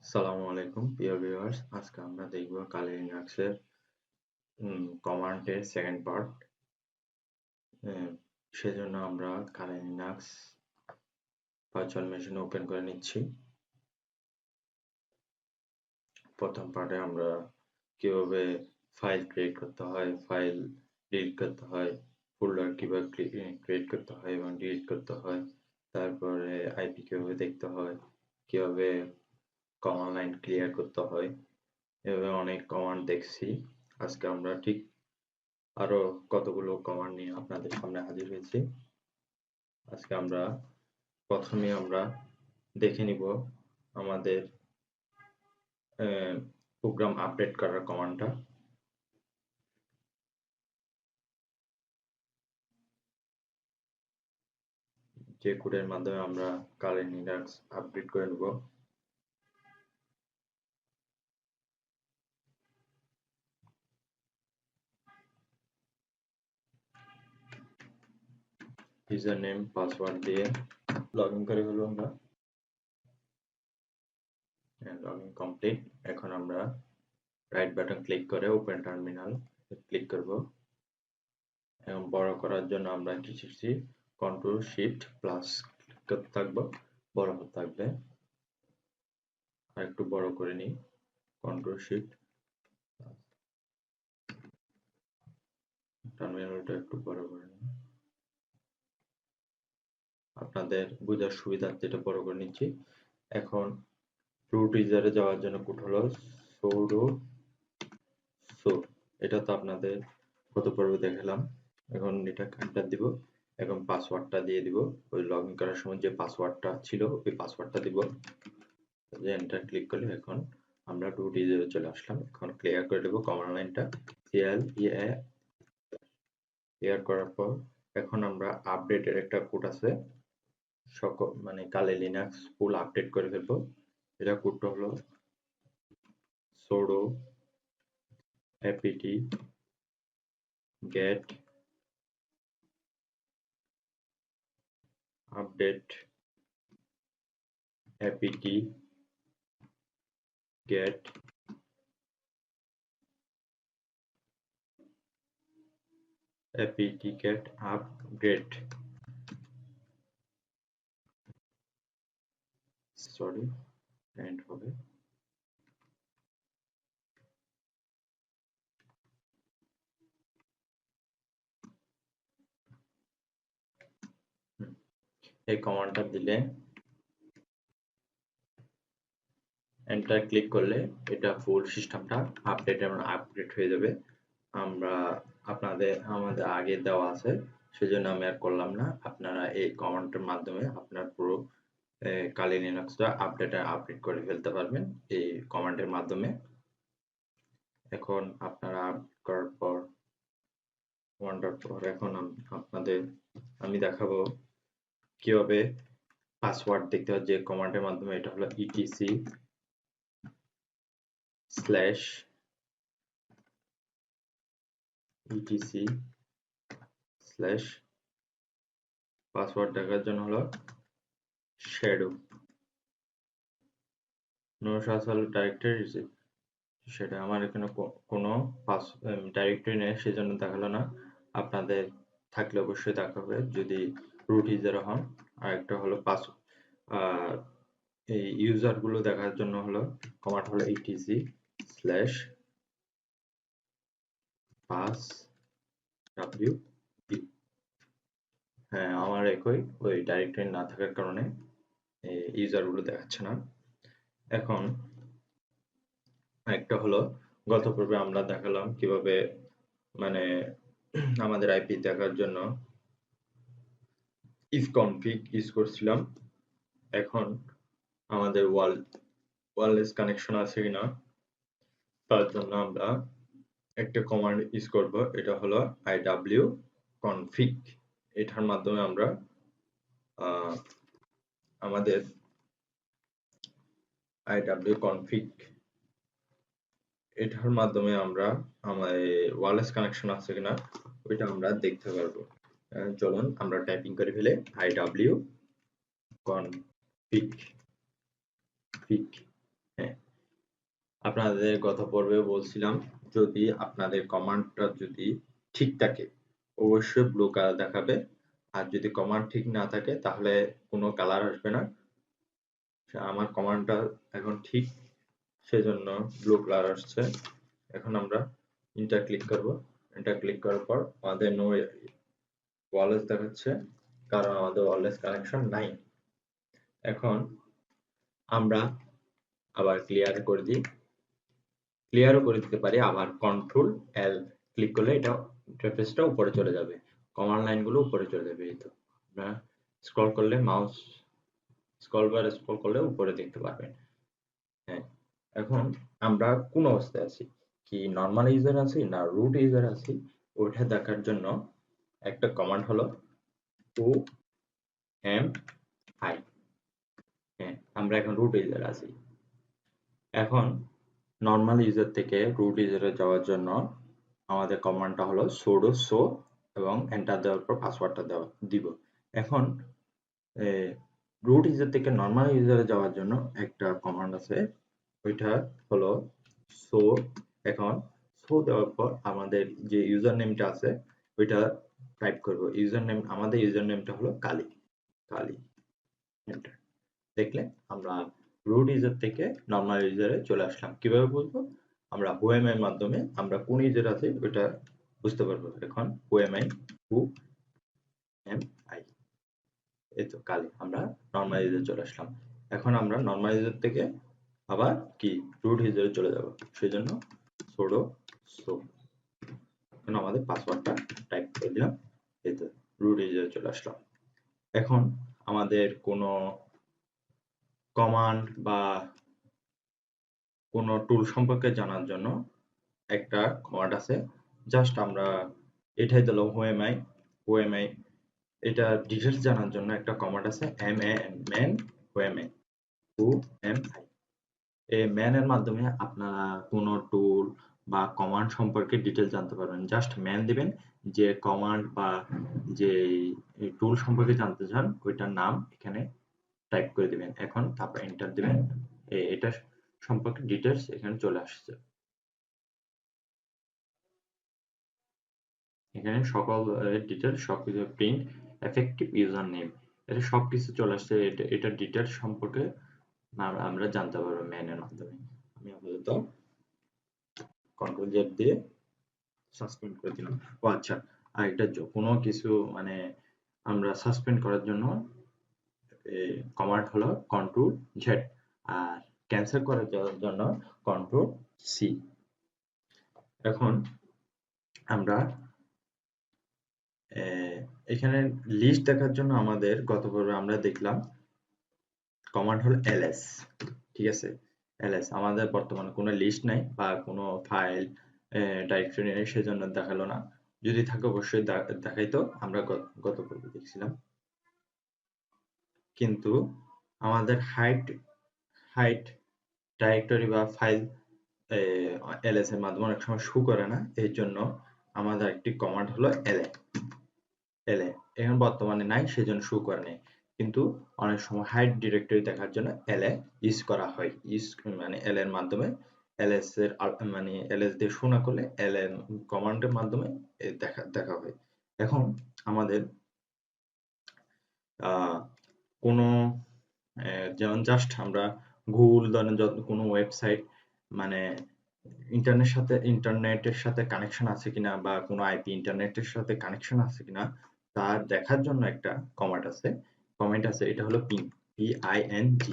আসসালামু আলাইকুম প্রিয় ভিউয়ার্স, আজকে আমরা দেখব কালি লিনাক্সের কমান্ডের সেকেন্ড পার্ট। সেজন্য আমরা কালি লিনাক্স ভার্চুয়াল মেশিন ওপেন করে নিচ্ছি। প্রথম পার্টে আমরা কিভাবে ফাইল ক্রিয়েট করতে হয়, ফাইল ডিলিট করতে হয়, ফোল্ডার কিভাবে ক্রিয়েট করতে হয় এবং ডিলিট করতে হয়, তারপরে আইপি কিভাবে দেখতে হয়, কিভাবে কমান্ড লাইন ক্লিয়ার করতে হয়, এভাবে অনেক কমান্ড দেখছি। আজকে আমরা ঠিক আরো কতগুলো কমান্ড নিয়ে আপনাদের সামনে হাজির হয়েছি। আজকে আমরা প্রথমে দেখে নিব আমাদের প্রোগ্রাম আপডেট করার কমান্ডটা। যে কোডের মাধ্যমে আমরা কালি লিনাক্স আপডেট করে নেব। ইউজার নেম পাসওয়ার্ড দিয়ে লগ ইন করে ফেলবো আমরা। Log in complete. এখন আমরা রাইট বাটন ক্লিক করে ওপেন টার্মিনাল ক্লিক করব। এবং বড় করার জন্য আমরা কি শিখছি, কন্ট্রোল শিফট প্লাস করতে থাকবো, বড় হতে থাকবে। আর একটু বড় করে নিই, কন্ট্রোল শিফট, টার্মিনালটা একটু বড় করে নিই। আপনাদের বোঝার সুবিধার্থে এটা বড় করে নিচ্ছি। এখন রুট ইউজারে যাওয়ার জন্য কোড হলো sudo so। এটা তো আপনাদের গত পর্বে দেখালাম। এখন এটা এন্টার দিব। এখন পাসওয়ার্ডটা দিয়ে দিব। ওই লগ ইন করার সময় যে পাসওয়ার্ডটা ছিল ওই পাসওয়ার্ডটা দিব। এন্টার ক্লিক করলে এখন আমরা রুট ইউজারে চলে আসলাম। এখন ক্লিয়ার করে দেব কমান্ড লাইনটা। ক্লিয়ার করার পর এখন আমরা আপডেটের একটা কোড আছে, মানে কালি লিনাক্স ফুল আপডেট করে ফেলবো। এটা কোডটা হলো sudo apt get update apt get upgrade sorry and হবে। এই কমান্ডটা দিলে এন্টার ক্লিক করলে এটা ফুল সিস্টেমটা আপডেট এবং আপগ্রেড হয়ে যাবে। আমাদের আগে দেওয়া আছে, সেজন্য আমি আর করলাম না। আপনারা এই কমান্ডের মাধ্যমে আপনার পুরো কালি লিনাক্সটা আপডেট করে ফেলতে পারবেন এই কমান্ডের মাধ্যমে। এখন আপনারা আপডেট করার পর এখন আমি দেখাবো কিভাবে পাসওয়ার্ড দেখতে হয় যে কমান্ডের মাধ্যমে। এটা হলো etc পাসওয়ার্ড দেখার জন্য হলো শ্যাডো নো সাসল ডাইরেক্টরি। সেটা আমার এখানে কোনো ডাইরেক্টরি নেই, সেজন্য দেখালো না। আপনাদের থাকলে অবশ্যই দেখাবে যদি রুট ইউজার হন। আর একটা হলো এই ইউজার গুলো দেখার জন্য হলো কমান্ড হলো etc/pass/w। হ্যাঁ, আমার একই, ওই ডাইরেক্টরি না থাকার কারণে ইউজার গুলো দেখাচ্ছে না। এখন একটা হলো গত পর্বে আমরা দেখালাম কিভাবে মানে আমাদের আইপি দেখার জন্য if config ইউজ করছিলাম। এখন আমাদের ওয়্যারলেস কানেকশন আছে কিনা তার জন্য আমরা একটা কমান্ড ইউজ করব। এটা হলো iw config। এটার মাধ্যমে আমরা আমাদের iw config এটার মাধ্যমে আমরা আমাদের ওয়্যারলেস কানেকশন আছে কিনা ওইটা আমরা দেখতে পারবো। চলুন আমরা টাইপিং করে ফেলে iw config হ্যাঁ, আপনাদের গত পর্বে বলছিলাম যদি আপনাদের কমান্ডটা যদি ঠিক থাকে অবশ্যই ব্লু কালার দেখাবে, আর যদি কমান্ড ঠিক না থাকে তাহলে কোনো কালার আসবে না। আমার কমান্ডটা এখন ঠিক, সেজন্য ব্লু কালার আসছে। এখন আমরা এন্টার ক্লিক করব। এন্টার ক্লিক করার পর আমাদের নো ওয়্যারলেস দেখাচ্ছে, কারণ আমাদের ওয়্যারলেস কানেকশন নাই। এখন আমরা আবার ক্লিয়ার করে দিই, ক্লিয়ারও করে দিতে পারি, আবার কন্ট্রোল এল ক্লিক করলে এটা ইন্টারফেসটা উপরে চলে যাবে, কমান্ড লাইনগুলো উপরে চলে যাবে। এই তো আপনারা স্ক্রল করলে মাউস স্ক্রল বার স্ক্রল করলে উপরে দেখতে পারবেন। হ্যাঁ, এখন আমরা কোন অবস্থায় আছি, কি নরমাল ইউজার আছি না রুট ইউজার আছি, ওইটা দেখার জন্য একটা কমান্ড হলো OMI। হ্যাঁ, আমরা এখন রুট ইউজার আছি। এখন নরমাল ইউজার থেকে রুট ইউজারে যাওয়ার জন্য আমাদের কমান্ডটা হলো sudo so এবং এন্টার দেওয়ার পর পাসওয়ার্ডটা দিব। এখন রুট ইউজার থেকে নরমাল ইউজারে যাওয়ার জন্য একটা কমান্ড আছে, ওইটা হলো সো। এখন সো দেওয়ার পর আমাদের যে ইউজার নেমটা আছে ওইটা টাইপ করব। ইউজার নেম, আমাদের ইউজার নেমটা হলো কালী। কালী এন্টার। দেখলে আমরা রুট ইউজার থেকে নরমাল ইউজারে চলে আসলাম। কিভাবে বুঝবো? আমরা ওএমআই এর মাধ্যমে আমরা কোন ইউজার আছে ওইটা বুঝতে পারবো। এখন ওএমআই হু এম আই, এই তো কালী, আমরা নরমাল ইউজারে চলে আসলাম। এখন আমরা নরমাল ইউজার থেকে আবার কি রুট ইউজারে চলে যাব, সেজন্য sudo so। এখন আমাদের পাসওয়ার্ডটা টাইপ করে দিলাম, এই তো রুট ইউজারে চলে আসলাম। এখন আমাদের কোনো কমান্ড বা কোনো টুল সম্পর্কে জানার জন্য একটা কমান্ড আছে, জাস্ট আমরা এটাই দিলাম ওএমআই। এটা ডিটেলস জানার জন্য একটা কমান্ড আছে man ওএমআই ওএমআই। এই ম্যান এর মাধ্যমে আপনারা কোনো টুল বা কমান্ড সম্পর্কে ডিটেল জানতে পারবেন। জাস্ট ম্যান দিবেন, যে কমান্ড বা যে টুল সম্পর্কে জানতে চান ওইটার নাম এখানে টাইপ করে দিবেন। এখন তারপর এন্টার দিবেন, এটা সম্পর্কে ডিটেলস এখানে চলে আসছে। এখানে সকল ডিটেলস সবকিছু প্রিন্ট এফেক্টিভ ইউজার নেম, এটা সবকিছু চলে আসছে। এটা ডিটেলস সম্পর্কে আমরা জানতে পারবো ম্যানের মাধ্যমে। আমি আপাতত কন্ট্রোল জেড দিয়ে সাসপেন্ড করে দিলাম। ও আচ্ছা, আর এটা কোনো কিছু মানে আমরা সাসপেন্ড করার জন্য কমান্ড হলো কন্ট্রোল জেড, আর ক্যান্সেল করার জন্য কন্ট্রোল সি। এখন আমরা এখানে লিস্ট দেখার জন্য আমাদের গত পর্বে আমরা দেখলাম কমান্ড হলো ls। ঠিক আছে, ls আমাদের বর্তমানে কোনো লিস্ট নাই বা কোনো ফাইল ডাইরেক্টরি নেই, সেজন্য দেখালো না। যদি থাকে অবশ্যই দেখাইতো, আমরা গত পর্বে দেখছিলাম। কিন্তু আমাদের হাইট ডাইরেক্টরি বা ফাইল ls এর মাধ্যমে অনেক সময় শো করে না, এর জন্য আমাদের একটি কমান্ড হলো la। এখন বর্তমানে নাই, সেজন্য শো করে নাই, কিন্তু অনেক সময় হাইড ডিরেক্টরি দেখার জন্য la ইউজ করা হয়। মানে la এর মাধ্যমে ls এর মানে ls দিয়ে শো না করলে la এর কমান্ডের মাধ্যমে দেখা হয়। এখন আমাদের কোনো যেমন জাস্ট আমরা গুগল ধরেন যত কোনো ওয়েবসাইট মানে ইন্টারনেটের সাথে কানেকশন আছে কিনা বা কোনো আইপি ইন্টারনেটের সাথে কানেকশন আছে কিনা তা দেখার জন্য একটা কমেন্ট আছে, এটা হলো পিং, PING।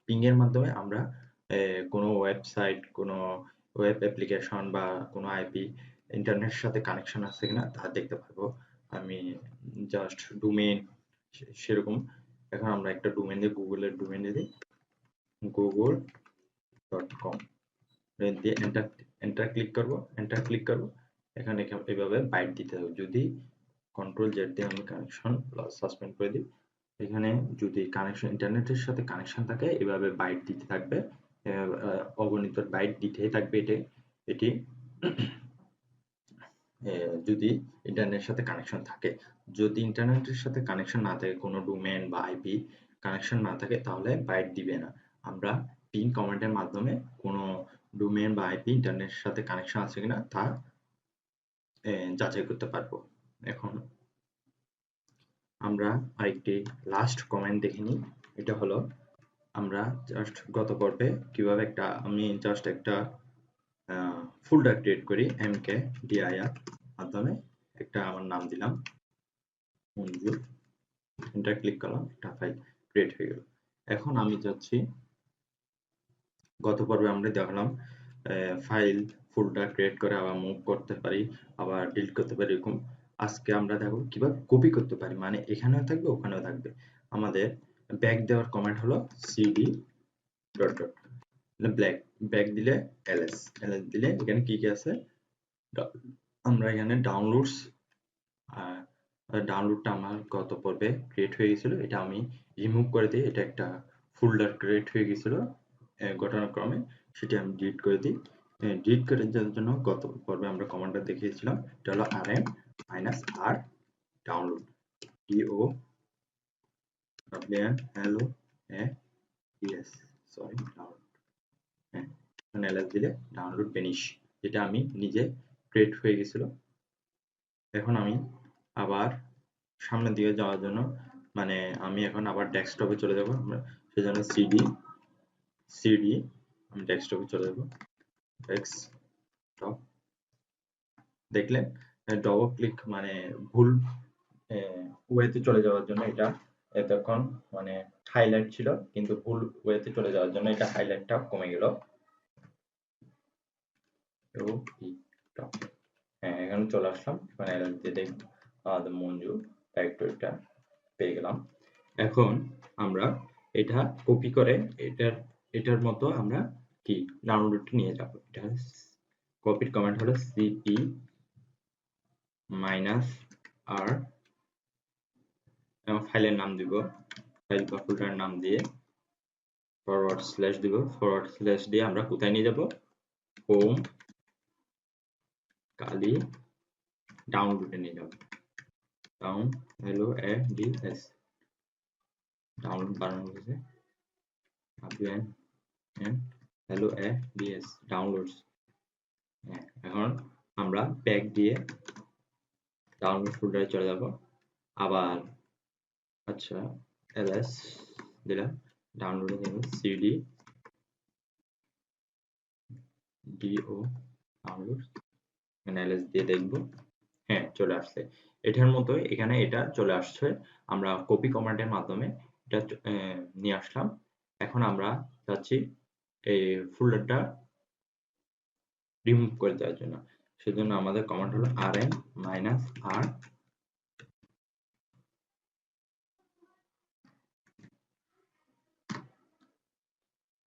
পিং এর মাধ্যমে আমরা কোনো ওয়েবসাইট, কোনো ওয়েব অ্যাপ্লিকেশন বা কোনো আইপি ইন্টারনেটের সাথে কানেকশন আছে কিনা তা দেখতে পারবো। আমি জাস্ট ডোমেইন সেরকম, এখন আমরা একটা ডোমেইন দিয়ে গুগলের ডোমেইন দিয়ে google.com দিয়ে এন্টার ক্লিক করব। এখানে এভাবে বাইট দিতে হবে। যদি কন্ট্রোল জেড দিয়ে আমি কানেকশন সাসপেন্ড করে দিই, এখানে যদি কানেকশন ইন্টারনেটের সাথে কানেকশন থাকে এভাবে বাইট দিতে থাকবে, অগণিত বাইট দিতেই থাকবে। এটি যদি ইন্টারনেটের সাথে কানেকশন থাকে। যদি ইন্টারনেটের সাথে কানেকশন না থাকে, কোনো ডোমেইন বা আইপি কানেকশন না থাকে তাহলে বাইট দিবে না। আমরা পিন কমান্ডের মাধ্যমে কোনো ডোমেইন বা আইপি ইন্টারনেটের সাথে কানেকশন আছে কিনা তা যাচাই করতে পারবো। এখন আমরা আরেকটি লাস্ট কমেন্ট দেখে নিই। এটা হলো আমরা জাস্ট গত পর্বে কিভাবে আমি জাস্ট একটা ফোল্ডার ক্রিয়েট করি mkdir মাধ্যমে একটা আমার নাম দিলাম মঞ্জুর, এন্টার ক্লিক করলাম, একটা ফাইল ক্রিয়েট হয়ে গেল। এখন আমি যাচ্ছি, গত পর্বে আমরা দেখলাম ফাইল ফোল্ডার ক্রিয়েট করে আবার মুভ করতে পারি, আবার ডিলিট করতে পারি এরকম। আজকে আমরা দেখো কিভাবে কপি করতে পারি, মানে এখানেও থাকবে ওখানেও থাকবে। আমাদের ব্যাক দেওয়ার কমান্ড হলো cd ডট ডট ব্যাক দিলে ls দিলে এখানে কি কি আছে আমরা এখানে ডাউনলোডটা আমার গত পর্বে ক্রিয়েট হয়ে গেছিল, এটা আমি রিমুভ করে দিই। এটা একটা ফোল্ডার ক্রিয়েট হয়ে গেছিল ঘটনাক্রমে, সেটি আমি ডিলিট করে দিই। ডিলিট করে দেওয়ার জন্য গত পর্বে আমরা কমান্ডটা দেখিয়েছিলাম, এটা হলো rm -r download sorry download, হ্যাঁ ls দিলে ডাউনলোড ফিনিশ, যেটা আমি নিজে ক্রিয়েট হয়ে গেছিল। এখন আমি আবার সামনের দিকে যাওয়ার জন্য, মানে আমি এখন আবার ডেস্কটপে চলে যাব, সেজন্য cd আমি ডেস্কটপে চলে যাব, ডেস্কটপ দেখলেন ডবল ক্লিক মানে ভুল ওয়েতে চলে যাওয়ার জন্য, এটা এতক্ষণ মানে হাইলাইট ছিল কিন্তু ভুল ওয়েতে চলে যাওয়ার জন্য এটা হাইলাইটটা কমে গেল। হ্যাঁ এখানে চলে আসলাম, এখন এলএস দিয়ে দেখব আমাদের মঞ্জু ফ্যাক্টরিটা পেয়ে গেলাম। এখন আমরা এটা কপি করে এটার মতো আমরা কি ডাউনলোডটি নিয়ে যাব। এটা কপির কমান্ড হলো cp -r, এবং ফাইলের নাম দিব, ফাইল বা ফোল্ডারের নাম দিয়ে ফরওয়ার্ড স্ল্যাশ দিব। ফরওয়ার্ড স্ল্যাশ দিয়ে আমরা কোথায় নিয়ে যাব, হোম কালি ডাউনলোডে নিয়ে যাব। LOADS ডাউনলোড বানানো হয়েছে, LOADS ডাউনলোডস। এখন আমরা ব্যাক দিয়ে ডাউনলোড ফোল্ডারে চলে যাব, আবার আচ্ছা ls দিলাম, ডাউনলোডে দেব cd do ডাউনলোড, ls দিয়ে দেখব, হ্যাঁ চলে আসছে। এটার মতো এখানে এটা চলে আসছে, আমরা কপি কমান্ডের মাধ্যমে এটা নিয়ে আসলাম। এখন আমরা চাচ্ছি এই ফোল্ডারটা রিমুভ করে দেওয়ার জন্য, সেজন্য আমাদের কমান্ড হলো rm -r,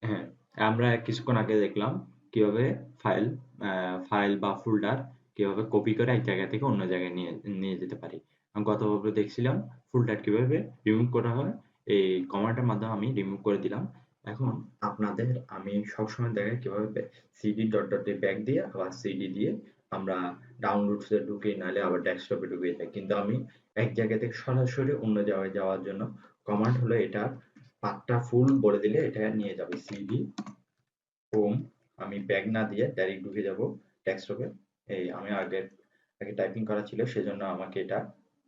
হ্যাঁ আমরা কিছুক্ষণ আগে দেখলাম কিভাবে ফাইল বা ফোল্ডার কিভাবে কপি করে এক জায়গা থেকে অন্য জায়গায় নিয়ে যেতে পারি। আমি গত পর্বে দেখছিলাম ফোল্ডার কিভাবে রিমুভ করা হয়, এই কমান্ডের মাধ্যমে আমি রিমুভ করে দিলাম। এখন আপনাদের আমি সবসময় দেখাই কিভাবে cd ডট ডট দিয়ে ব্যাক দিয়ে আবার cd দিয়ে আমরা ডাউনলোডসে ঢুকি, নাহলে আবার ডেস্কটপে ঢুকে যাই। কিন্তু আমি এক জায়গা থেকে সরাসরি অন্য জায়গায় যাওয়ার জন্য কমান্ড হলো এটা পাথটা ফুল বলে দিলে এটা নিয়ে যাবে cd হোম, আমি ব্যাক না দিয়ে ডাইরেক্ট ঢুকে যাব ডেস্কটপে। এই আমি আগে টাইপিং করা ছিল সেজন্য আমাকে এটা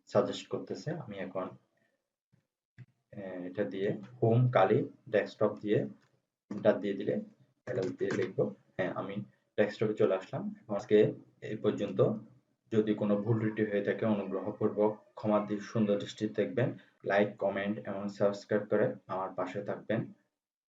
সাজেস্ট করতেছে। আমি এখন এটা দিয়ে হোম কালি ডেস্কটপ দিয়ে এন্টার দিয়ে দিলে ls দিয়ে লিখবো, হ্যাঁ আমি ডেস্কটপে চলে আসলাম। আজকে এই পর্যন্ত, যদি কোনো ভুল ত্রুটি হয়ে থাকে অনুগ্রহপূর্বক ক্ষমা সুন্দর দৃষ্টিতে দেখবেন। লাইক কমেন্ট এবং সাবস্ক্রাইব করে আমার পাশে থাকবেন।